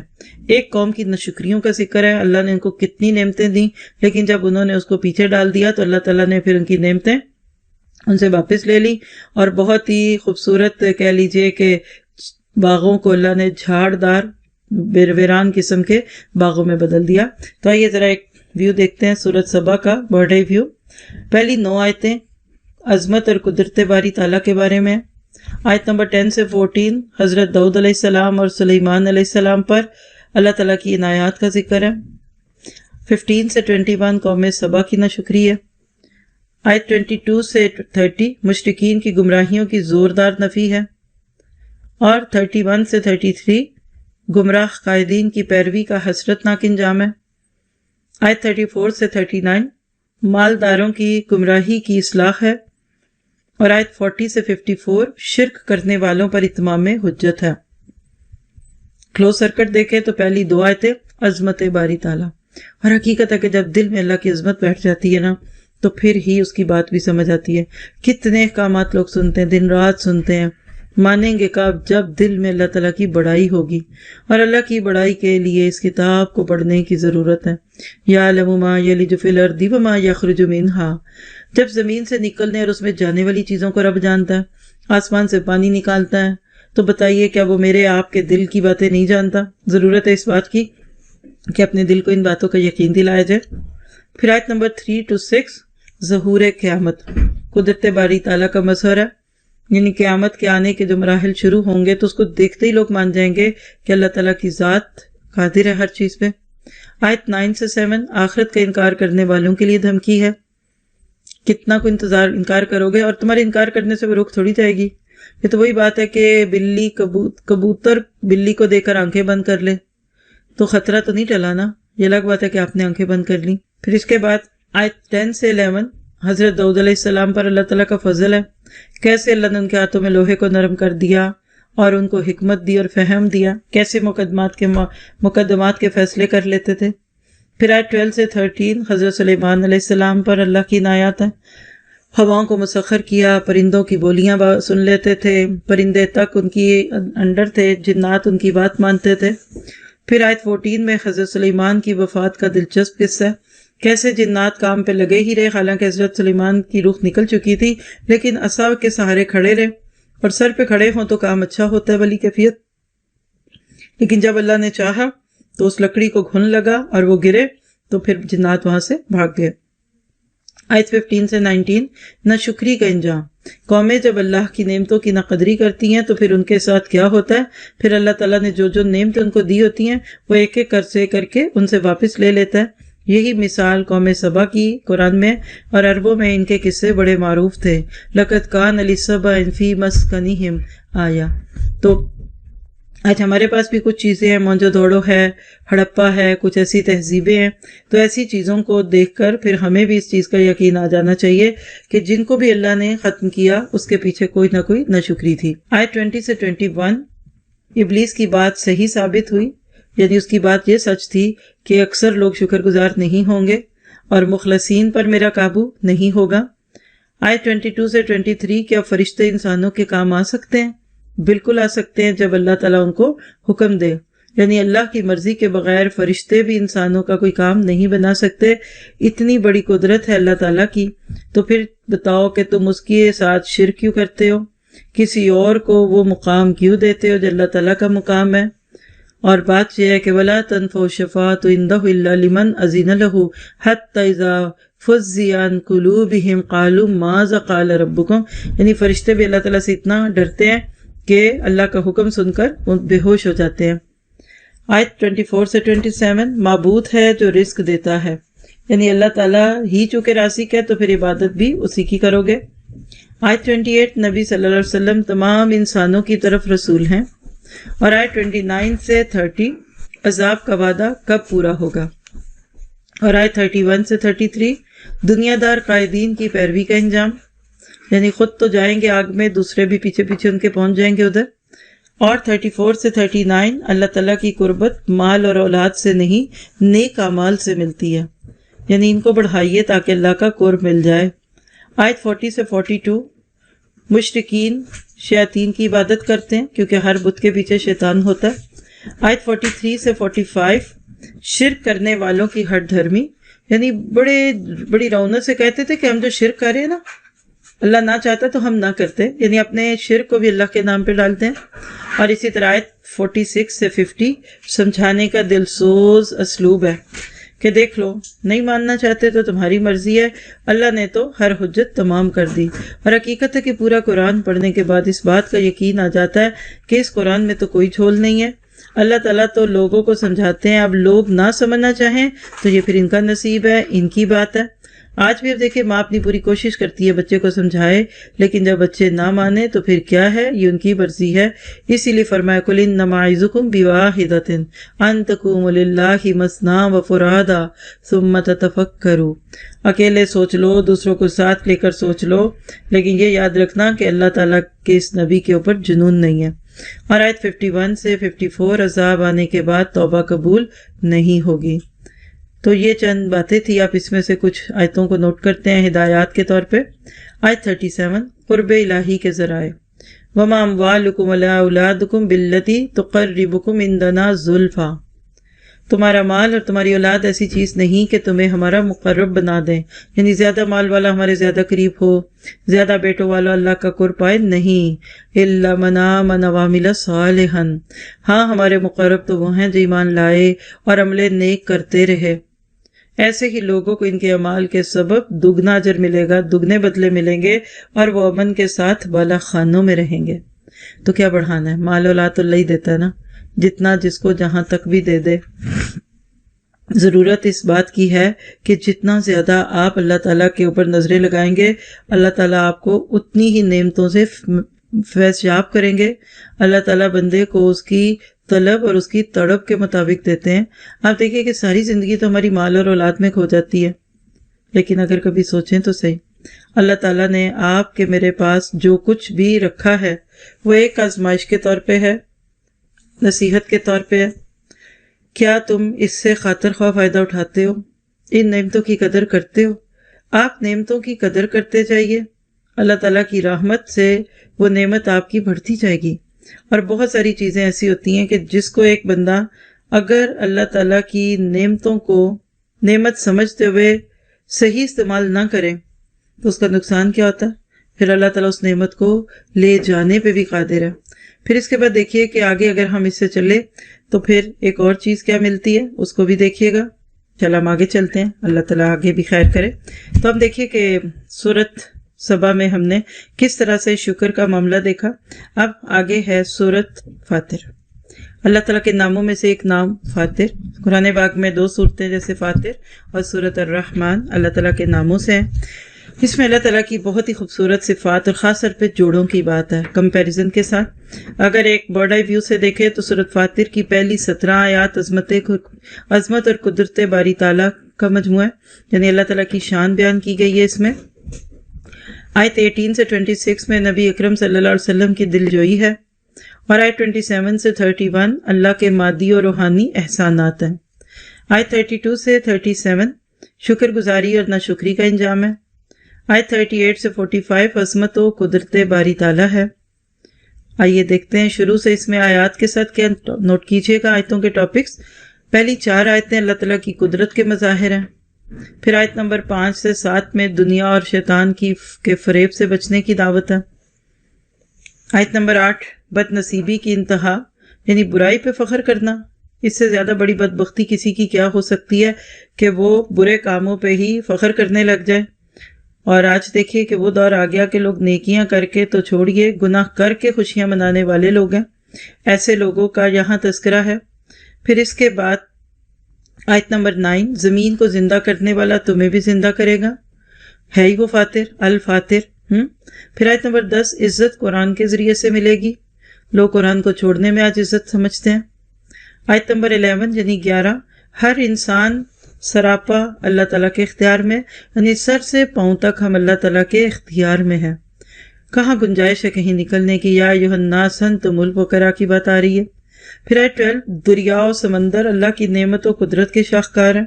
ایک قوم کی ناشکریوں کا ذکر ہے. اللہ نے ان کو کتنی نعمتیں دیں لیکن جب انہوں نے اس کو پیچھے ڈال دیا تو اللہ تعالیٰ نے پھر ان کی نعمتیں ان سے واپس لے لی اور بہت ہی خوبصورت کہہ لیجئے کہ باغوں کو اللہ نے جھاڑ دار ویران قسم کے باغوں میں بدل دیا. تو آئیے ذرا ایک ویو دیکھتے ہیں سورۃ سبا کا برڈے ویو. پہلی 9 آیتیں عظمت اور قدرت باری تعالیٰ کے بارے میں. آیت نمبر 10 سے 14 حضرت داؤد علیہ السلام اور سلیمان علیہ السلام پر اللہ تعالیٰ کی عنایات کا ذکر ہے. 15 سے 21 قوم سبا کی ناشکری ہے. آیت 22 سے 30 مشرکین کی گمراہیوں کی زوردار نفی ہے. اور 31 سے 33 گمراہ قائدین کی پیروی کا حسرتناک انجام ہے. آیت 34 سے 39 مالداروں کی گمراہی کی اصلاح ہے. اور آیت 40 سے 54 شرک کرنے والوں پر اتمام حجت ہے. کلوز سرکٹ دیکھیں تو پہلی 2 آیتیں عظمت باری تعالیٰ. اور حقیقت ہے کہ جب دل میں اللہ کی عظمت بیٹھ جاتی ہے نا تو پھر ہی اس کی بات بھی سمجھ آتی ہے. کتنے احکامات لوگ سنتے ہیں، دن رات سنتے ہیں، مانیں گے کب؟ جب دل میں اللہ تعالیٰ کی بڑائی ہوگی. اور اللہ کی بڑائی کے لیے اس کتاب کو پڑھنے کی ضرورت ہے. یعلم ما یلج فی الارض وما یخرج منہا. جب زمین سے نکلنے اور اس میں جانے والی چیزوں کو رب جانتا ہے، آسمان سے پانی نکالتا ہے، تو بتائیے کیا وہ میرے آپ کے دل کی باتیں نہیں جانتا؟ ضرورت ہے اس بات کی کہ اپنے دل کو ان باتوں کا یقین دلایا جائے. پھر آیت نمبر 3 to 6 ظہور قیامت. قدرت باری تعالیٰ کا مظہر ہے، یعنی قیامت کے آنے کے جو مراحل شروع ہوں گے تو اس کو دیکھتے ہی لوگ مان جائیں گے کہ اللہ تعالیٰ کی ذات قادر ہے ہر چیز پہ. آیت 9 سے 7 آخرت کا انکار کرنے والوں کے لیے دھمکی ہے. کتنا کو انکار کرو گے اور تمہارے انکار کرنے سے وہ رک تھوڑی جائے گی. یہ تو وہی بات ہے کہ بلی کبوتر بلی کو دیکھ کر آنکھیں بند کر لے تو خطرہ تو نہیں ٹلا نا. یہ الگ بات ہے کہ آپ نے آنکھیں بند کر لی. پھر اس کے بعد آیت 10 سے 11 حضرت داؤد علیہ السلام پر اللہ تعالیٰ کا فضل ہے. کیسے اللہ نے ان کے ہاتھوں میں لوہے کو نرم کر دیا اور ان کو حکمت دی اور فہم دیا، کیسے مقدمات کے فیصلے کر لیتے تھے. پھر آیت 12 سے 13 حضرت سلیمان علیہ السلام پر اللہ کی عنایات ہیں. ہواؤں کو مسخر کیا، پرندوں کی بولیاں سن لیتے تھے، پرندے تک ان کی انڈر تھے، جنات ان کی بات مانتے تھے. پھر آیت 14 میں حضرت سلیمان کی وفات کا دلچسپ قصہ ہے. کیسے جنات کام پہ لگے ہی رہے، حالانکہ حضرت سلیمان کی روح نکل چکی تھی، لیکن عصا کے سہارے کھڑے رہے. اور سر پہ کھڑے ہوں تو کام اچھا ہوتا ہے، ولی کیفیت. لیکن جب اللہ نے چاہا تو اس لکڑی کو گھن لگا اور وہ گرے تو پھر جنات وہاں سے بھاگ گئے. آیت 15 سے 19 ناشکری کا انجام. قومیں جب اللہ کی نعمتوں کی ناقدری کرتی ہیں تو پھر ان کے ساتھ کیا ہوتا ہے؟ پھر اللہ تعالیٰ نے جو نعمتیں ان کو دی ہوتی ہیں وہ ایک ایک قرضے کر کے ان سے واپس لے لیتا ہے. یہی مثال قوم سبا کی قرآن میں اور عربوں میں ان کے قصے بڑے معروف تھے. لقد کان لسبأ فی مسکنہم آیہ. تو آج ہمارے پاس بھی کچھ چیزیں ہیں، موہنجو دڑو ہے، ہڑپا ہے، کچھ ایسی تہذیبیں ہیں. تو ایسی چیزوں کو دیکھ کر پھر ہمیں بھی اس چیز کا یقین آ جانا چاہیے کہ جن کو بھی اللہ نے ختم کیا اس کے پیچھے کوئی نہ کوئی ناشکری تھی. آیت 20 سے 21 ابلیس کی بات صحیح ثابت ہوئی، یعنی اس کی بات یہ سچ تھی کہ اکثر لوگ شکر گزار نہیں ہوں گے اور مخلصین پر میرا قابو نہیں ہوگا. آیت 22 سے 23 کیا فرشتے انسانوں کے کام آ سکتے ہیں؟ بالکل آ سکتے ہیں جب اللہ تعالیٰ ان کو حکم دے، یعنی اللہ کی مرضی کے بغیر فرشتے بھی انسانوں کا کوئی کام نہیں بنا سکتے، اتنی بڑی قدرت ہے اللہ تعالیٰ کی۔ تو پھر بتاؤ کہ تم اس کے ساتھ شرک کیوں کرتے ہو، کسی اور کو وہ مقام کیوں دیتے ہو جو اللہ تعالیٰ کا مقام ہے؟ اور بات یہ ہے کہ وَلَا تَنفَعُ الشَّفَاعَةُ عِندَهُ إِلَّا لِمَنْ أَذِنَ لَهُ حَتَّى إِذَا فُزِّعَ عَنْ قُلُوبِهِمْ قَالُوا مَاذَا قَالَ رَبُّكُمْ، یعنی فرشتے بھی اللہ تعالیٰ سے اتنا ڈرتے ہیں کہ اللہ کا حکم سن کر وہ بے ہوش ہو جاتے ہیں۔ آیت 24 سے 27، معبود ہے جو رزق دیتا ہے، یعنی اللہ تعالیٰ ہی چونکہ رازق ہے تو پھر عبادت بھی اسی کی کرو گے۔ آیت 28، نبی صلی اللہ علیہ وسلم تمام انسانوں کی طرف رسول ہیں۔ اور آیت 29 سے 30، عذاب کا وعدہ کب پورا ہوگا۔ اور آیت 31 سے 33، دنیا دار قائدین کی پیروی کا انجام، یعنی خود تو جائیں گے آگ میں، دوسرے بھی پیچھے پیچھے ان کے پہنچ جائیں گے ادھر۔ اور 34 سے 39، اللہ تعالیٰ کی قربت مال اور اولاد سے نہیں نیک اعمال سے ملتی ہے، یعنی ان کو بڑھائیے تاکہ اللہ کا قرب مل جائے۔ آیت 40 سے 42، مشرکین شیاطین کی عبادت کرتے ہیں کیونکہ ہر بت کے پیچھے شیطان ہوتا ہے۔ آیت 43 سے 45، شرک کرنے والوں کی ہٹ دھرمی، یعنی بڑی رونق سے کہتے تھے کہ ہم جو شرک کر رہے ہیں نا، اللہ نہ چاہتا تو ہم نہ کرتے، یعنی اپنے شرک کو بھی اللہ کے نام پہ ڈالتے ہیں۔ اور اسی طرح آیت 46 سے 50، سمجھانے کا دل سوز اسلوب ہے کہ دیکھ لو، نہیں ماننا چاہتے تو تمہاری مرضی ہے، اللہ نے تو ہر حجت تمام کر دی۔ اور حقیقت ہے کہ پورا قرآن پڑھنے کے بعد اس بات کا یقین آ جاتا ہے کہ اس قرآن میں تو کوئی جھول نہیں ہے، اللہ تعالیٰ تو لوگوں کو سمجھاتے ہیں، اب لوگ نہ سمجھنا چاہیں تو یہ پھر ان کا نصیب ہے، ان کی بات ہے۔ آج بھی اب دیکھیں ماں اپنی پوری کوشش کرتی ہے بچے کو سمجھائے، لیکن جب بچے نہ مانے تو پھر کیا ہے، یہ ان کی مرضی ہے۔ اسی لیے فرمایا قُلْ إِنَّمَا أَعِظُكُم بِوَاحِدَةٍ أَن تَقُومُوا لِلَّهِ مَثْنَىٰ وَفُرَادَىٰ ثُمَّ تَتَفَكَّرُوا، اکیلے سوچ لو، دوسروں کو ساتھ لے کر سوچ لو، لیکن یہ یاد رکھنا کہ اللہ تعالیٰ کے اس نبی کے اوپر جنون نہیں ہے۔ اور آیت 51 سے 54، عذاب آنے کے بعد توبہ قبول نہیں ہوگی۔ تو یہ چند باتیں تھی، آپ اس میں سے کچھ آیتوں کو نوٹ کرتے ہیں ہدایات کے طور پہ۔ آیت 37، قرب الہی کے ذرائع، وَمَا أَمْوَالُكُمْ وَلَا أَوْلَادُكُمْ بِالَّتِي تُقَرِّبُكُمْ عِندَنَا زُلْفَىٰ، تمہارا مال اور تمہاری اولاد ایسی چیز نہیں کہ تمہیں ہمارا مقرب بنا دیں، یعنی زیادہ مال والا ہمارے زیادہ قریب ہو، زیادہ بیٹوں والا اللہ کا قرب پائے، نہیں۔ إِلَّا مَنْ آمَنَ وَعَمِلَ صَالِحًا، ہاں ہمارے مقرب تو وہ ہیں جو ایمان لائے اور عمل نیک کرتے رہے۔ ایسے ہی لوگوں کو ان کے اعمال کے سبب دگنا اجر ملے گا، دگنے بدلے ملیں گے، اور وہ امن کے ساتھ بالا خانوں میں رہیں گے۔ تو کیا بڑھانا ہے، مال اولاد تو اللہ ہی دیتا ہے نا، جتنا جس کو جہاں تک بھی دے دے۔ ضرورت اس بات کی ہے کہ جتنا زیادہ آپ اللہ تعالیٰ کے اوپر نظریں لگائیں گے، اللہ تعالیٰ آپ کو اتنی ہی نعمتوں سے فیض یاب کریں گے۔ اللہ تعالیٰ بندے کو اس کی طلب اور اس کی تڑپ کے مطابق دیتے ہیں۔ آپ دیکھیں کہ ساری زندگی تو ہماری مال اور اولاد میں کھو جاتی ہے، لیکن اگر کبھی سوچیں تو صحیح، اللہ تعالیٰ نے آپ کے میرے پاس جو کچھ بھی رکھا ہے وہ ایک آزمائش کے طور پہ ہے، نصیحت کے طور پہ ہے۔ کیا تم اس سے خاطر خواہ فائدہ اٹھاتے ہو، ان نعمتوں کی قدر کرتے ہو؟ آپ نعمتوں کی قدر کرتے جائیے، اللہ تعالیٰ کی رحمت سے وہ نعمت آپ کی بڑھتی جائے گی۔ اور بہت ساری چیزیں ایسی ہوتی ہیں کہ جس کو ایک بندہ اگر اللہ تعالیٰ کی نعمتوں کو نعمت سمجھتے ہوئے صحیح استعمال نہ کرے تو اس کا نقصان کیا ہوتا ہے، پھر اللہ تعالیٰ اس نعمت کو لے جانے پہ بھی قادر ہے۔ پھر اس کے بعد دیکھیے کہ آگے اگر ہم اس سے چلے تو پھر ایک اور چیز کیا ملتی ہے، اس کو بھی دیکھیے گا۔ چل ہم آگے چلتے ہیں، اللہ تعالیٰ آگے بھی خیر کرے۔ تو ہم دیکھیے کہ سورۃ سبا میں ہم نے کس طرح سے شکر کا معاملہ دیکھا۔ اب آگے ہے سورۃ فاطر۔ اللہ تعالیٰ کے ناموں میں سے ایک نام فاطر، قرآن پاک میں 2 صورتیں جیسے فاطر اور سورۃ الرحمن اللہ تعالیٰ کے ناموں سے ہیں۔ اس میں اللہ تعالیٰ کی بہت ہی خوبصورت صفات اور خاص طور پہ جوڑوں کی بات ہے کمپیریزن کے ساتھ۔ اگر ایک برڈ آئی ویو سے دیکھیں تو سورۃ فاطر کی پہلی 17 آیات عظمت اور قدرت باری تعالیٰ کا مجموعہ ہے، یعنی اللہ تعالیٰ کی شان بیان کی گئی ہے اس میں۔ آیت 18 سے 26 میں نبی اکرم صلی اللہ علیہ وسلم کی دل جوئی ہے، اور آیت 27 سے 31 اللہ کے مادی اور روحانی احسانات ہیں۔ آیت 32 سے 37 شکر گزاری اور ناشکری کا انجام ہے۔ آیت 38 سے 45 عظمت و قدرت باری تعالیٰ ہے۔ آئیے دیکھتے ہیں شروع سے اس میں آیات کے ساتھ کیا نوٹ کیجیے گا آیتوں کے ٹاپکس۔ پہلی 4 آیتیں اللہ تعالیٰ کی قدرت کے مظاہر ہیں، پھر آیت نمبر 5 سے 7 میں دنیا اور شیطان کے فریب سے بچنے کی دعوت ہے۔ آیت نمبر 8 بد نصیبی کی انتہا، یعنی برائی پہ فخر کرنا۔ اس سے زیادہ بڑی بدبختی کسی کی کیا ہو سکتی ہے کہ وہ برے کاموں پہ ہی فخر کرنے لگ جائے۔ اور آج دیکھیے کہ وہ دور آ گیا کہ لوگ نیکیاں کر کے تو چھوڑیے، گناہ کر کے خوشیاں منانے والے لوگ ہیں۔ ایسے لوگوں کا یہاں تذکرہ ہے۔ پھر اس کے بعد آیت نمبر 9 زمین کو زندہ کرنے والا تمہیں بھی زندہ کرے گا، ہے ہی وہ فاتر الفاتر۔ پھر آیت نمبر 10 عزت قرآن کے ذریعے سے ملے گی، لوگ قرآن کو چھوڑنے میں آج عزت سمجھتے ہیں۔ آیت نمبر 11 یعنی 11 ہر انسان سراپا اللہ تعالیٰ کے اختیار میں، یعنی سر سے پاؤں تک ہم اللہ تعالیٰ کے اختیار میں ہیں، کہاں گنجائش ہے کہیں نکلنے کی۔ یا ایھا الناس انتم الفقراء کی بات آ رہی ہے۔ پھر آیت 12 دریاؤ سمندر اللہ کی نعمت و قدرت کے شاہکار ہیں،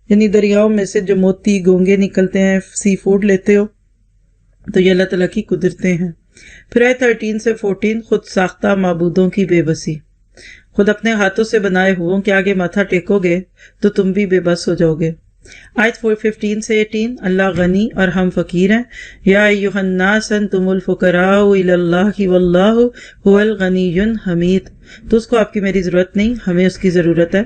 یعنی دریاؤں میں سے جو موتی گونگے نکلتے ہیں، سی فوڈ لیتے ہو تو یہ اللہ تعالیٰ کی قدرتیں ہیں۔ پھر آیت 13 سے 14 خود ساختہ معبودوں کی بے بسی، خود اپنے ہاتھوں سے بنائے ہووں کے آگے ماتھا ٹیکو گے تو تم بھی بے بس ہو جاؤ گے۔ آیت 15 سے 18 اللہ غنی اور ہم فقیر ہیں، یا ایھا الناس انتم الفقراء الی اللہ واللہ هو الغنی الحمید، تو اس کو آپ کی میری ضرورت نہیں، ہمیں اس کی ضرورت ہے۔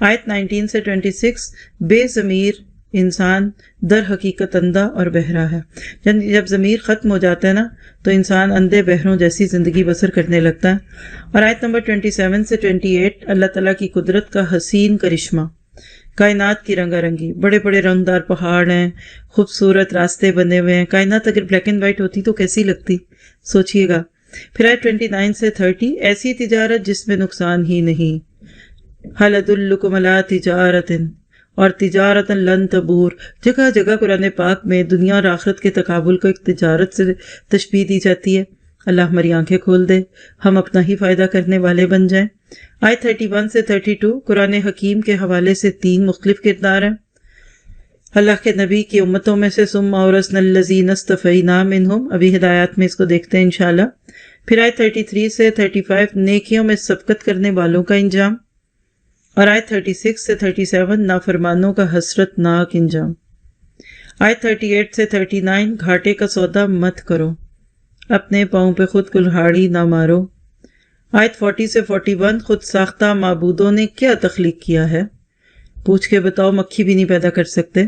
آیت 19 سے 26 بے ضمیر انسان در حقیقت اندھا اور بہرا ہے، یعنی جب ضمیر ختم ہو جاتا ہے نا تو انسان اندھے بہروں جیسی زندگی بسر کرنے لگتا ہے۔ اور آیت نمبر 27 سے 28 اللہ تعالیٰ کی قدرت کا حسین کرشمہ، کائنات کی رنگا رنگی، بڑے بڑے رنگدار پہاڑ ہیں، خوبصورت راستے بنے ہوئے ہیں۔ کائنات اگر بلیک اینڈ وائٹ ہوتی تو کیسی لگتی، سوچئے گا۔ پھر آیت 29 سے 30 ایسی تجارت جس میں نقصان ہی نہیں، هل ادلکم علی تجارت اور تجارت لن تبور، جگہ جگہ قرآن پاک میں دنیا اور آخرت کے تقابل کو ایک تجارت سے تشبیہ دی جاتی ہے۔ اللہ ہماری آنکھیں کھول دے، ہم اپنا ہی فائدہ کرنے والے بن جائیں۔ آیت 31 سے 32 قرآن حکیم کے حوالے سے 3 مختلف کردار ہیں۔ اللہ کے نبی کی امتوں میں سے ثم اورثنا الذین اصطفینا منہم، ابھی ہدایات میں اس کو دیکھتے ہیں انشاءاللہ۔ پھر آیت 33 سے 35 نیکیوں میں سبقت کرنے والوں کا انجام، اور آیت 36 سے 37 نافرمانوں کا حسرت ناک انجام۔ آیت 38 سے 39 گھاٹے کا سودا مت کرو، اپنے پاؤں پہ خود کلہاڑی نہ مارو۔ آیت 40 سے 41 خود ساختہ معبودوں نے کیا تخلیق کیا ہے، پوچھ کے بتاؤ، مکھی بھی نہیں پیدا کر سکتے۔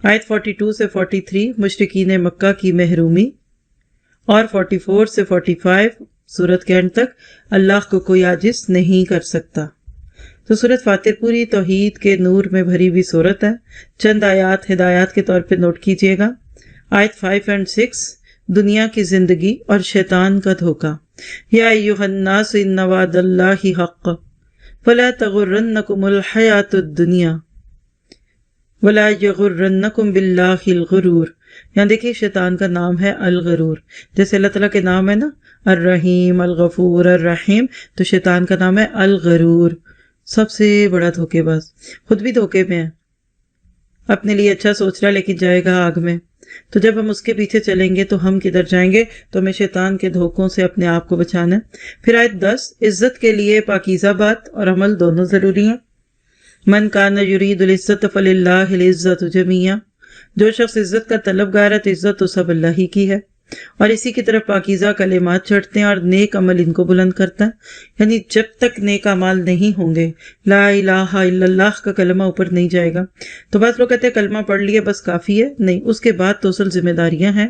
آیت 42 سے 43 مشرکین مکہ کی محرومی، اور 44 سے 45 سورت کے اینڈ تک اللہ کو کوئی عاجز نہیں کر سکتا۔ تو سورت فاتر پوری توحید کے نور میں بھری ہوئی سورت ہے۔ چند آیات ہدایات کے طور پہ نوٹ کیجیے گا۔ آیت 5 اور 6 دنیا کی زندگی اور شیطان کا دھوکہ، یا ایھا الناس ان وعد اللہ حق فلا تغرنکم الحیاۃ الدنیا ولا یغرنکم باللہ الغرور۔ یہاں دیکھیے شیطان کا نام ہے الغرور، جیسے اللہ تعالیٰ کے نام ہے نا الرحیم الغفور الرحیم، تو شیطان کا نام ہے الغرور، سب سے بڑا دھوکے باز، خود بھی دھوکے میں ہے، اپنے لیے اچھا سوچ رہا لیکن جائے گا آگ میں۔ تو جب ہم اس کے پیچھے چلیں گے تو ہم کدھر جائیں گے؟ تو ہمیں شیطان کے دھوکوں سے اپنے آپ کو بچانا ہے۔ پھر آیت 10 عزت کے لیے پاکیزہ بات اور عمل دونوں ضروری ہیں۔ من کان یرید العزت فللہ العزت جمیعا، جو شخص عزت کا طلبگار ہے تو عزت تو سب اللہ ہی کی ہے، اور اسی کی طرف پاکیزہ کلمات چڑھتے ہیں اور نیک عمل ان کو بلند کرتا ہے۔ یعنی جب تک نیک اعمال نہیں ہوں گے، لا الہ الا اللہ کا کلمہ اوپر نہیں جائے گا۔ تو بعض لوگ کہتے ہیں کلمہ پڑھ لیے بس کافی ہے، نہیں، اس کے بعد تو اصل ذمہ داریاں ہیں۔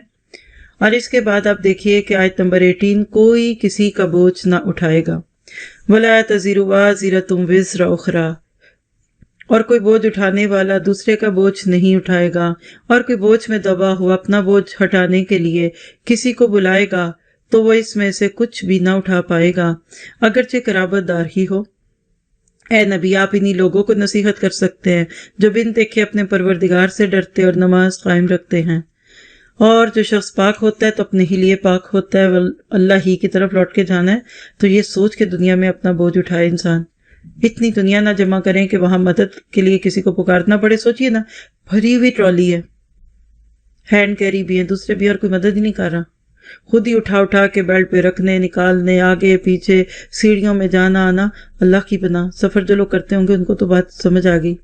اور اس کے بعد آپ دیکھیے کہ آیت نمبر 18 کوئی کسی کا بوجھ نہ اٹھائے گا، ولا تزر وازرۃ وزر اخری، اور کوئی بوجھ اٹھانے والا دوسرے کا بوجھ نہیں اٹھائے گا، اور کوئی بوجھ میں دبا ہوا اپنا بوجھ ہٹانے کے لیے کسی کو بلائے گا تو وہ اس میں سے کچھ بھی نہ اٹھا پائے گا، اگرچہ قرابت دار ہی ہو۔ اے نبی، آپ انہی لوگوں کو نصیحت کر سکتے ہیں جو بن دیکھے اپنے پروردگار سے ڈرتے اور نماز قائم رکھتے ہیں، اور جو شخص پاک ہوتا ہے تو اپنے ہی لیے پاک ہوتا ہے، اللہ ہی کی طرف لوٹ کے جانا ہے۔ تو یہ سوچ کے دنیا میں اپنا بوجھ اٹھائے انسان، اتنی دنیا نہ جمع کریں کہ وہاں مدد کے لیے کسی کو پکارنا پڑے۔ سوچئے نا، بھری ہوئی ٹرالی ہے، ہینڈ کیری بھی ہے، دوسرے بھی، اور کوئی مدد ہی نہیں کر رہا، خود ہی اٹھا اٹھا کے بیڈ پہ رکھنے، نکالنے، آگے پیچھے سیڑھیوں میں جانا آنا، اللہ کی پناہ۔ سفر جو لوگ کرتے ہوں گے ان کو تو بات سمجھ آ گئی،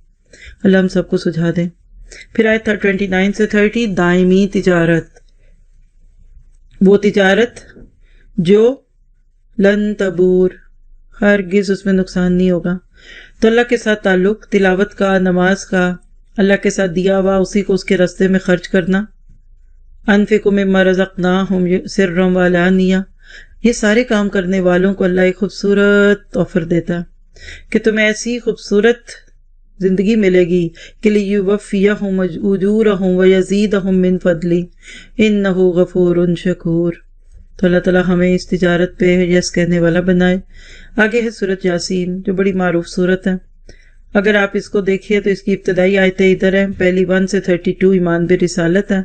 اللہ ہم سب کو سجھا دیں۔ پھر آیت 29 سے 30، دائمی تجارت، وہ تجارت جو لن تبور، ہرگز اس میں نقصان نہیں ہوگا۔ تو اللہ کے ساتھ تعلق، تلاوت کا، نماز کا، اللہ کے ساتھ دیا ہوا اسی کو اس کے راستے میں خرچ کرنا، انفقوا مما رزقناہم سرا وعلانیہ، یہ سارے کام کرنے والوں کو اللہ ایک خوبصورت آفر دیتا ہے کہ تمہیں ایسی خوبصورت زندگی ملے گی کہ لیوفیہم اجورہم ویزیدہم من فضلہ انہ غفور شکور۔ تو اللہ تعالیٰ ہمیں اس تجارت پہ یس کہنے والا بنائے۔ آگے ہے سورۃ یاسین جو بڑی معروف سورت ہے۔ اگر آپ اس کو دیکھیے تو اس کی ابتدائی آیتیں ادھر ہیں، پہلی 1 سے 32 ایمان برسالت ہے،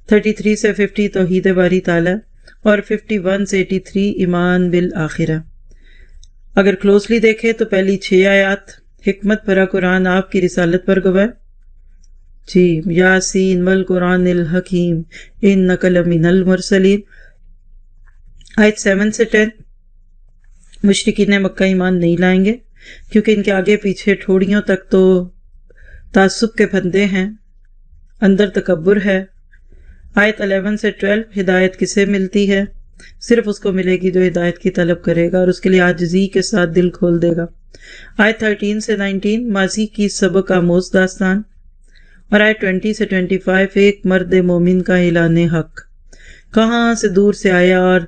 33 سے 50 توحید باری تعالیٰ، اور 51 سے 83 ایمان بالآخرہ۔ اگر کلوزلی دیکھیں تو پہلی 6 آیات حکمت بھرا قرآن آپ کی رسالت پر گواہ جی، یاسین والقرآن الحکیم انک لمن المرسلین۔ آیت 7 سے 10 مشرکین مکہ ایمان نہیں لائیں گے کیونکہ ان کے آگے پیچھے ٹھوڑیوں تک تو تعصب کے پھندے ہیں، اندر تکبر ہے۔ آیت 11 سے 12 ہدایت کسے ملتی ہے؟ صرف اس کو ملے گی جو ہدایت کی طلب کرے گا اور اس کے لیے عاجزی کے ساتھ دل کھول دے گا۔ آیت 13 سے 19 ماضی کی سبق آموز داستان، اور آیت 20 سے 25 ایک مرد مومن کا اعلان حق، کہاں سے دور سے آیا اور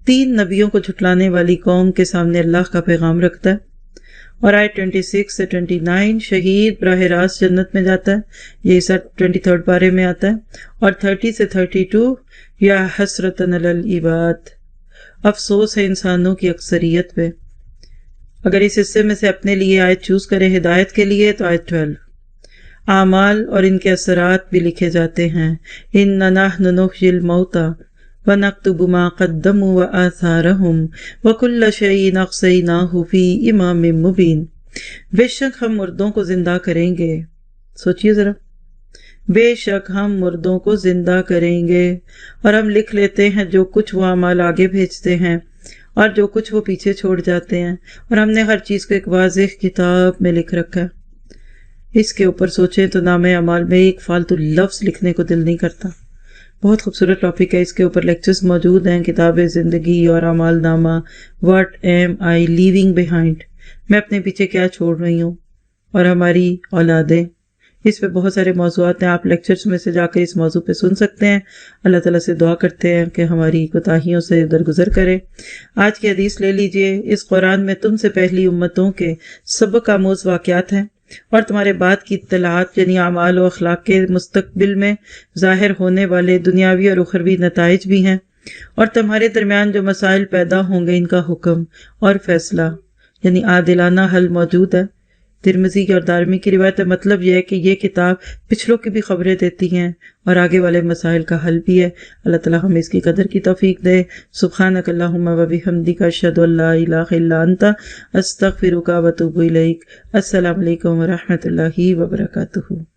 3 نبیوں کو جھٹلانے والی قوم کے سامنے اللہ کا پیغام رکھتا ہے۔ اور آیت 26 سے 29 شہید براہ راست جنت میں جاتا ہے، یہ 23 پارے میں آتا ہے۔ اور 30 سے 32 یا حسرتن علی العباد، افسوس ہے انسانوں کی اکثریت پہ۔ اگر اس حصے میں سے اپنے لیے آیت چوز کرے ہدایت کے لیے تو آیت 12، اعمال اور ان کے اثرات بھی لکھے جاتے ہیں، اِنَّا نَحْنُ نُحْيِي الْمَوْتَىٰ وَنَكْتُبُ مَا قَدَّمُوا وَآثَارَهُمْ وَكُلَّ شَيْءٍ أَحْصَيْنَاهُ فِي إِمَامٍ مُّبِينٍ۔ بے شک ہم مردوں کو زندہ کریں گے، سوچئے ذرا، بے شک ہم مردوں کو زندہ کریں گے، اور ہم لکھ لیتے ہیں جو کچھ وہ اعمال آگے بھیجتے ہیں اور جو کچھ وہ پیچھے چھوڑ جاتے ہیں، اور ہم نے ہر چیز کو ایک واضح کتاب میں لکھ رکھا ہے۔ اس کے اوپر سوچیں تو نام اعمال میں ایک فالتو لفظ لکھنے کو دل نہیں کرتا۔ بہت خوبصورت ٹاپک ہے، اس کے اوپر لیکچرز موجود ہیں، کتاب زندگی اور اعمال نامہ، what am I living behind, میں اپنے پیچھے کیا چھوڑ رہی ہوں، اور ہماری اولادیں۔ اس پہ بہت سارے موضوعات ہیں، آپ لیکچرز میں سے جا کر اس موضوع پہ سن سکتے ہیں۔ اللہ تعالیٰ سے دعا کرتے ہیں کہ ہماری کوتاہیوں سے درگزر کرے۔ آج کی حدیث لے لیجئے، اس قرآن میں تم سے پہلی امتوں کے سبق آموز واقعات ہیں اور تمہارے بعد کی اطلاعات، یعنی اعمال و اخلاق کے مستقبل میں ظاہر ہونے والے دنیاوی اور اخروی نتائج بھی ہیں، اور تمہارے درمیان جو مسائل پیدا ہوں گے ان کا حکم اور فیصلہ، یعنی عادلانہ حل موجود ہے۔ ترمذی اور دارمی کی روایت ہے، مطلب یہ ہے کہ یہ کتاب پچھلوں کی بھی خبریں دیتی ہیں اور آگے والے مسائل کا حل بھی ہے۔ اللہ تعالیٰ ہمیں اس کی قدر کی توفیق دے۔ سبحانک اللہم و بحمدک، اشہد ان لا الہ الا انت، استغفرک و اتوب الیک۔ السلام علیکم و رحمۃ اللہ وبرکاتہ۔